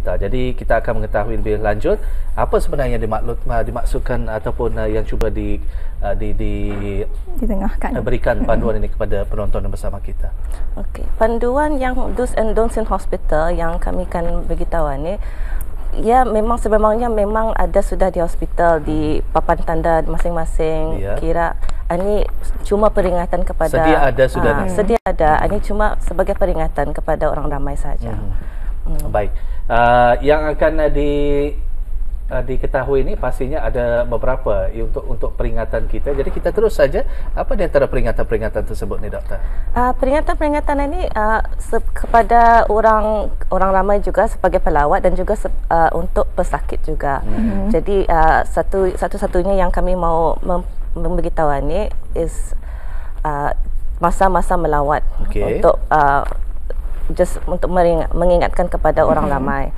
hospital. Jadi kita akan mengetahui lebih lanjut apa sebenarnya dimaksudkan ataupun yang cuba ditengahkan berikan panduan ini kepada penonton yang bersama kita. Okey, panduan yang do's and don'ts in hospital yang kami akan beritahu ni, ya sebenarnya memang ada sudah di hospital di papan tanda masing-masing. Kira ini cuma peringatan kepada sedia ada sudah sedia ada. Ini cuma sebagai peringatan kepada orang ramai saja. Baik. Yang akan diketahui ini pastinya ada beberapa untuk peringatan kita. Jadi kita terus saja, apa di antara peringatan-peringatan tersebut ni, Doktor? Peringatan-peringatan ini kepada orang ramai juga sebagai pelawat dan juga untuk pesakit juga. Jadi satu-satunya yang kami mau memberitahu ni is masa-masa melawat untuk mengingatkan kepada orang ramai.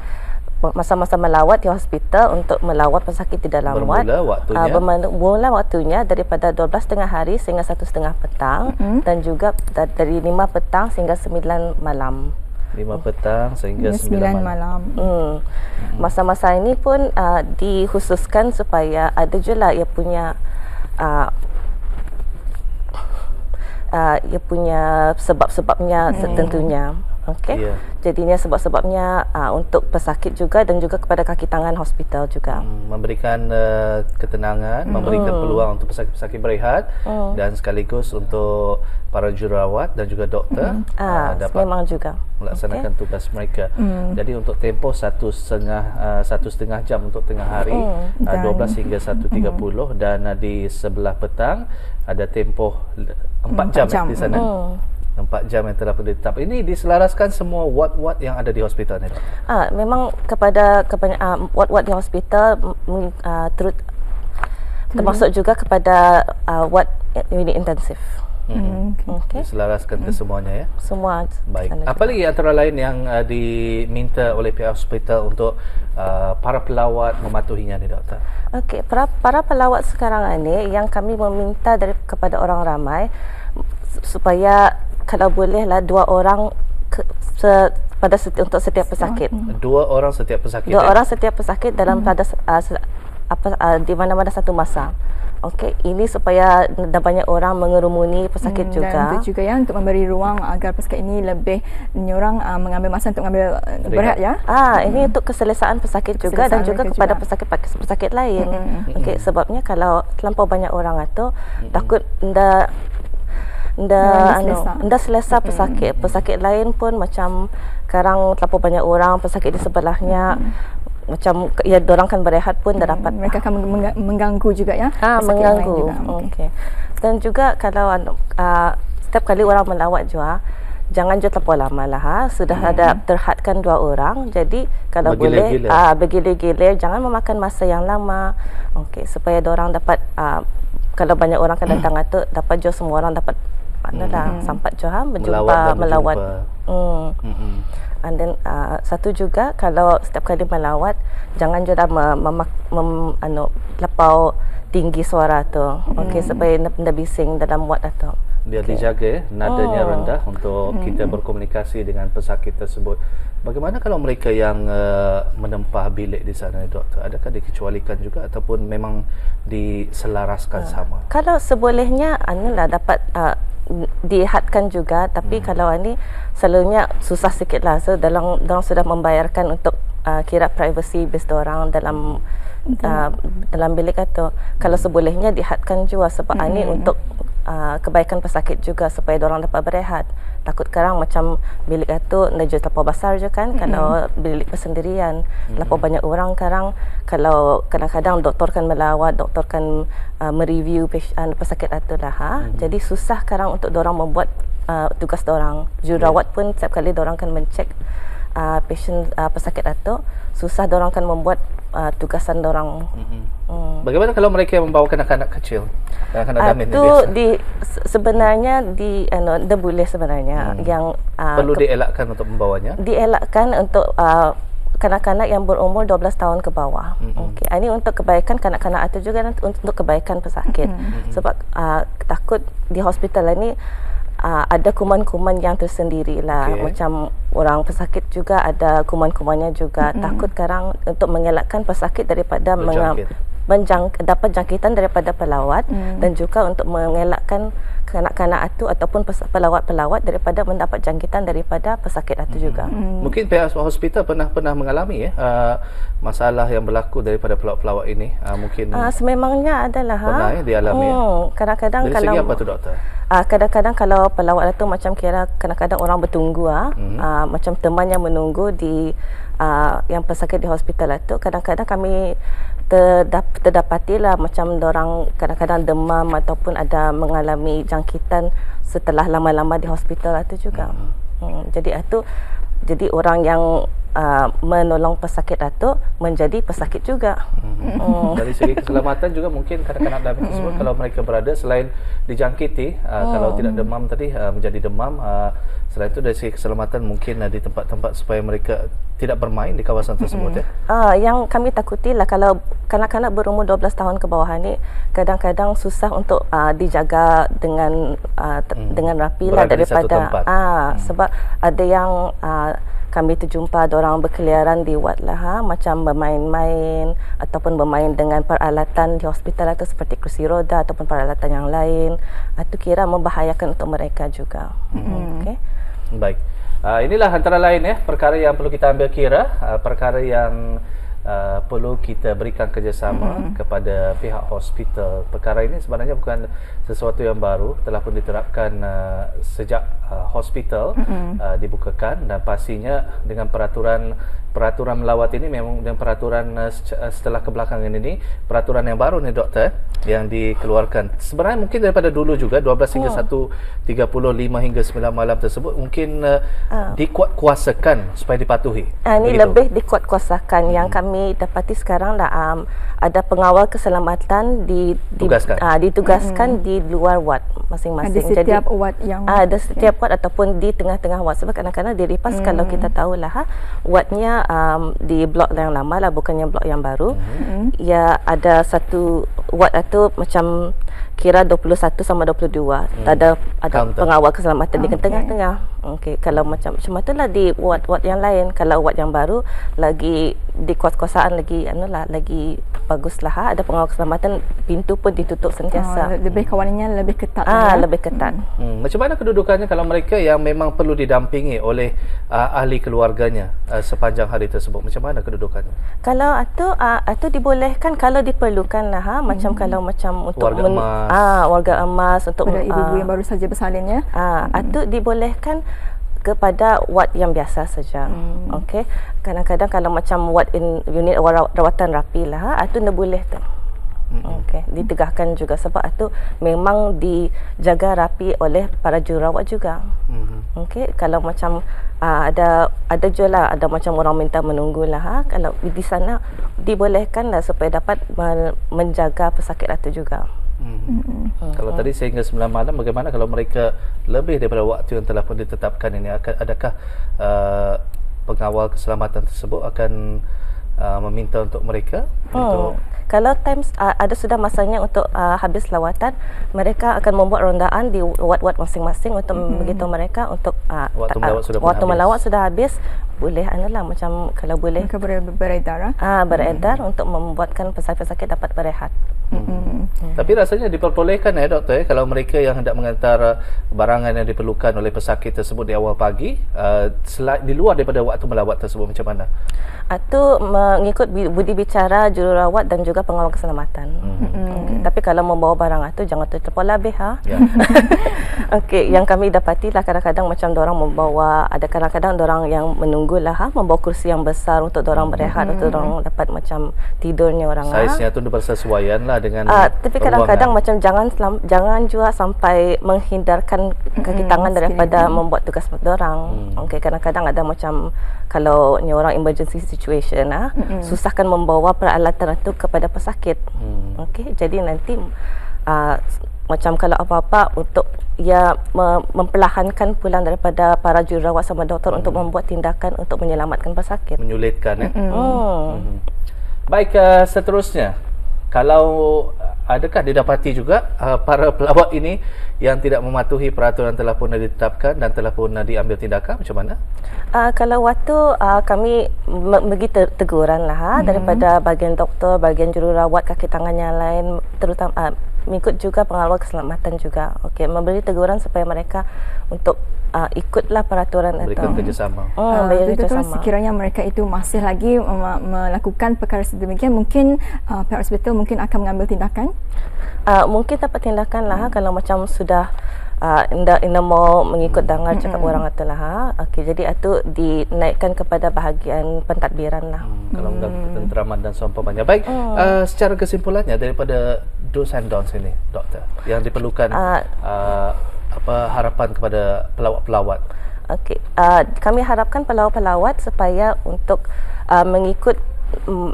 Masa-masa melawat di hospital untuk melawat pesakit di dalam ward. Bermula waktunya daripada 12.30 hari sehingga 1.30 petang dan juga dari 5 petang sehingga 9 malam. 5 petang sehingga 9 malam. Masa-masa ini pun dikhususkan supaya ada juga ia punya sebab-sebabnya tentunya. Okey. Jadinya sebab-sebabnya untuk pesakit juga dan juga kepada kaki tangan hospital juga. Memberikan ketenangan, memberikan peluang untuk pesakit-pesakit berehat dan sekaligus untuk para jururawat dan juga doktor dapat memang juga melaksanakan tugas mereka. Jadi untuk tempoh 1.5 jam untuk tengah hari, 12 hingga 1.30 dan di sebelah petang ada tempoh 4 jam di sana. 4 jam yang telah ditetap. Ini diselaraskan semua ward-ward yang ada di hospital ni. Memang kepada ward-ward di hospital termasuk juga kepada ward unit intensif. Diselaraskan ke semuanya ya. Semua. Baik. Apa lagi antara lain yang diminta oleh pihak hospital untuk para pelawat mematuhinya ni, Doktor? Okey, para pelawat sekarang ini yang kami meminta kepada orang ramai supaya kalau bolehlah 2 orang untuk setiap pesakit. 2 orang setiap pesakit. 2 orang setiap pesakit dalam pada di mana-mana satu masa. Okey, ini supaya banyak orang mengerumuni pesakit juga. Dan itu juga untuk memberi ruang agar pesakit ini lebih orang mengambil masa untuk mengambil berehat ya. Ini untuk keselesaan pesakit juga dan juga kepada pesakit lain. Okey, sebabnya kalau terlampau banyak orang itu takut nda selesa pesakit lain pun macam sekarang terlalu banyak orang pesakit di sebelahnya macam dorang kan berehat pun dah dapat mereka akan mengganggu juga ya. Mengganggu. Okey. Dan juga kalau setiap kali orang melawat juga jangan je terlalu lama lah. Sudah ada terhadkan 2 orang. Jadi kalau boleh bergilir-gilir, jangan memakan masa yang lama. Okey, supaya dorang dapat kalau banyak orang akan datang tu dapat je semua orang dapat sampat Johan berjumpa melawat. And then satu juga kalau setiap kali melawat jangan juga lepau tinggi suara tu. Okey, supaya benda bising dalam ward tu. Biar dijaga nadanya rendah untuk kita berkomunikasi dengan pesakit tersebut. Bagaimana kalau mereka yang menempah bilik di sana, Doktor? Adakah dikecualikan juga ataupun memang diselaraskan sama? Kalau sebolehnya dapat dihadkan juga, tapi kalau ini selalunya susah sikitlah. So dorang sudah membayarkan untuk kira privacy base dorang dalam bilik itu. Kalau sebolehnya dihadkan juga sebab ini untuk kebaikan pesakit juga supaya dorang dapat berehat. Takut sekarang macam bilik itu najis terlalu besar je kan. Kalau bilik persendirian terlalu banyak orang sekarang, kalau kadang-kadang doktor kan melawat, doktor kan mereview pesakit itu lah. Jadi susah sekarang untuk dorang membuat tugas dorang. Jururawat pun setiap kali dorang kan mencek pesakit itu, susah dorang kan membuat tugasan dorang. Bagaimana kalau mereka yang membawa kanak-kanak kecil? Itu sebenarnya dia boleh sebenarnya yang perlu dielakkan untuk membawanya. Dielakkan untuk kanak-kanak yang berumur 12 tahun ke bawah. Okey, ini untuk kebaikan kanak-kanak itu juga untuk kebaikan pesakit. Sebab takut di hospital ini ada kuman-kuman yang tersendiri lah. Macam orang pesakit juga ada kuman-kumannya juga. Takut kadang untuk mengelakkan pesakit daripada dapat jangkitan daripada pelawat dan juga untuk mengelakkan kanak-kanak itu ataupun pelawat-pelawat daripada mendapat jangkitan daripada pesakit itu juga. Mungkin pihak hospital pernah mengalami masalah yang berlaku daripada pelawat-pelawat ini. Mungkin sememangnya adalah pernah dialami. Kadang-kadang dari kalau segi apa tu doktor? Kadang-kadang kalau pelawat itu macam kira kadang-kadang orang bertunggu macam teman yang menunggu di yang pesakit di hospital itu, kadang-kadang kami terdapatilah macam dorang kadang-kadang demam ataupun ada mengalami jangkitan setelah lama-lama di hospital itu juga. Jadi orang yang menolong pesakit itu menjadi pesakit juga. Dari segi keselamatan juga mungkin kanak-kanak dalam tersebut kalau mereka berada selain dijangkiti, kalau tidak demam tadi menjadi demam. Selain itu dari segi keselamatan mungkin di tempat-tempat supaya mereka tidak bermain di kawasan tersebut. Yang kami takutilah kalau kanak-kanak berumur 12 tahun ke bawah ni kadang-kadang susah untuk dijaga dengan rapi lah daripada sebab ada yang kami terjumpa orang berkeliaran di ward lah macam bermain-main ataupun bermain dengan peralatan di hospital itu seperti kursi roda ataupun peralatan yang lain. Itu kira membahayakan untuk mereka juga. Okey. Baik. Inilah antara lain perkara yang perlu kita ambil kira, perkara yang perlu kita berikan kerjasama kepada pihak hospital. Perkara ini sebenarnya bukan sesuatu yang baru, telah pun diterapkan sejak hospital dibukakan, dan pastinya dengan peraturan melawat ini memang dengan peraturan setelah kebelakangan ini, peraturan yang baru ni doktor yang dikeluarkan. Sebenarnya mungkin daripada dulu juga 12 hingga 1.35 hingga 9 malam tersebut mungkin dikuatkuasakan supaya dipatuhi. Ini lebih dikuatkuasakan. Yang kami dapati sekarang lah ada pengawal keselamatan ditugaskan di luar ward masing-masing. Ada setiap ward yang ada setiap ward ataupun di tengah-tengah ward, sebab kadang-kadang diripas kalau kita tahulah wardnya di blok yang lama lah, bukannya blok yang baru. Ya ada satu ward itu macam kira 21 sama 22. Ada pengawal keselamatan di tengah-tengah. Okey, kalau macam itulah di ward yang lain. Kalau ward yang baru lagi di kuasa-kuasaan lagi baguslah. Ada pengawal keselamatan, pintu pun ditutup sentiasa. Lebih kawanannya lebih ketat. Lebih ketat. Macam mana kedudukannya kalau mereka yang memang perlu didampingi oleh ahli keluarganya sepanjang hari tersebut? Macam mana kedudukannya? Kalau itu dibolehkan kalau diperlukan lah macam kalau macam untuk warga emas untuk ibu-ibu yang baru saja bersalin itu dibolehkan kepada ward yang biasa saja. Okey. Kadang-kadang kalau macam ward unit rawatan rapi lah itu boleh tu. Okey, ditegahkan juga sebab itu memang dijaga rapi oleh para jururawat juga. Okey, kalau macam ada je lah, ada macam orang minta menunggulah kalau di sana dibolehkanlah supaya dapat menjaga pesakit itu juga. Kalau tadi sehingga 9 malam, bagaimana kalau mereka lebih daripada waktu yang telah pun ditetapkan ini? Adakah pengawal keselamatan tersebut akan meminta untuk mereka untuk kalau ada sudah masanya untuk habis lawatan, mereka akan membuat rondaan di ward-ward masing-masing untuk memberitahu mereka untuk waktu melawat sudah habis, boleh macam kalau boleh mereka beredar beredar untuk membuatkan pesakit-pesakit dapat berehat. Tapi rasanya diperbolehkan doktor kalau mereka yang hendak mengantar barangan yang diperlukan oleh pesakit tersebut di awal pagi di luar daripada waktu melawat tersebut, macam mana? Itu mengikut budi bicara jururawat dan juga pengawal keselamatan. Tapi kalau membawa barang itu jangan terlalu lebih Okey, yang kami dapatilah kadang-kadang macam dorang membawa, ada kadang-kadang dorang yang menunggulah membawa kursi yang besar untuk dorang berehat, untuk dorang dapat macam tidurnya orang. Saiznya tu bersesuaian lah dengan tapi kadang-kadang macam jangan juga sampai menghindarkan kaki tangan daripada membuat tugas dorang. Okey, kadang-kadang ada macam kalau ni orang emergency situation susahkan membawa peralatan itu kepada pesakit. Okey, jadi nanti macam kalau apa-apa untuk memperlahankan pulang daripada para jururawat sama doktor untuk membuat tindakan untuk menyelamatkan pesakit. Menyulitkan Baik, seterusnya kalau adakah didapati juga para pelawat ini yang tidak mematuhi peraturan telah pun ditetapkan dan telah pun diambil tindakan? Macam mana? Kalau waktu kami bagi teguran lah daripada bahagian doktor, bahagian jururawat, kaki tangan yang lain, terutama mengikut juga pengawal keselamatan juga. Okey, memberi teguran supaya mereka untuk ikutlah peraturan itu. Berikan kerjasama. Betul, sekiranya mereka itu masih lagi melakukan perkara sedemikian, mungkin pihak hospital mungkin akan mengambil tindakan? Mungkin dapat tindakan lah kalau macam sudah anda mau mengikut dengar cakap orang itu lah. Okey, jadi itu dinaikkan kepada bahagian pentadbiran lah. Kalau mengganggu ketenteraman dan seumpamanya. Baik, secara kesimpulannya daripada do's and don'ts ini, doktor, yang diperlukan apa harapan kepada pelawat-pelawat? Okey, kami harapkan pelawat-pelawat supaya untuk mengikut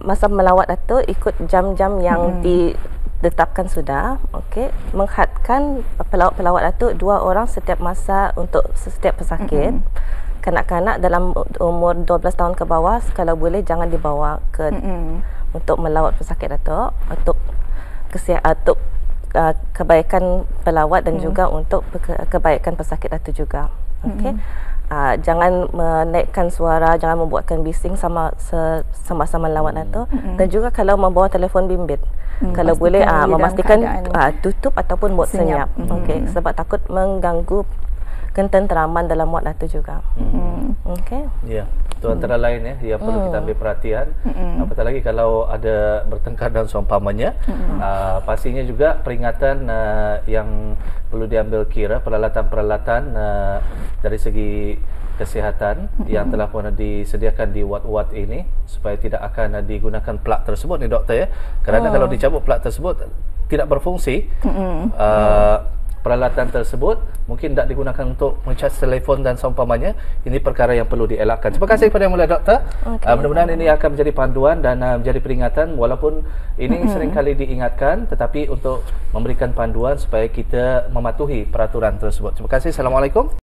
masa melawat itu ikut jam-jam yang ditetapkan sudah. Okey, menghadkan pelawat-pelawat itu 2 orang setiap masa untuk setiap pesakit. Kanak-kanak dalam umur 12 tahun ke bawah kalau boleh jangan dibawa ke untuk melawat pesakit itu, untuk kebaikan pelawat dan juga untuk kebaikan pesakit itu juga. Okey. Jangan menaikkan suara, jangan membuatkan bising sama-sama lawat itu, dan juga kalau membawa telefon bimbit, kalau boleh memastikan tutup ataupun mode senyap. Okey, sebab takut mengganggu ketenteraman dalam wad itu juga. Okey. Ya, itu antara lain yang perlu kita ambil perhatian. Apatah lagi kalau ada bertengkar dan seumpamanya. Pastinya juga peringatan yang perlu diambil kira, peralatan-peralatan dari segi kesihatan yang telah pun disediakan di wad-wad ini supaya tidak akan digunakan plug tersebut ni doktor ya. Kerana kalau dicabut plug tersebut tidak berfungsi, peralatan tersebut mungkin tidak digunakan untuk mencas telefon dan seumpamanya. Ini perkara yang perlu dielakkan. Terima kasih kepada Yang Mulia Doktor. Mudah-mudahan ini akan menjadi panduan dan menjadi peringatan, walaupun ini sering kali diingatkan, tetapi untuk memberikan panduan supaya kita mematuhi peraturan tersebut. Terima kasih. Assalamualaikum.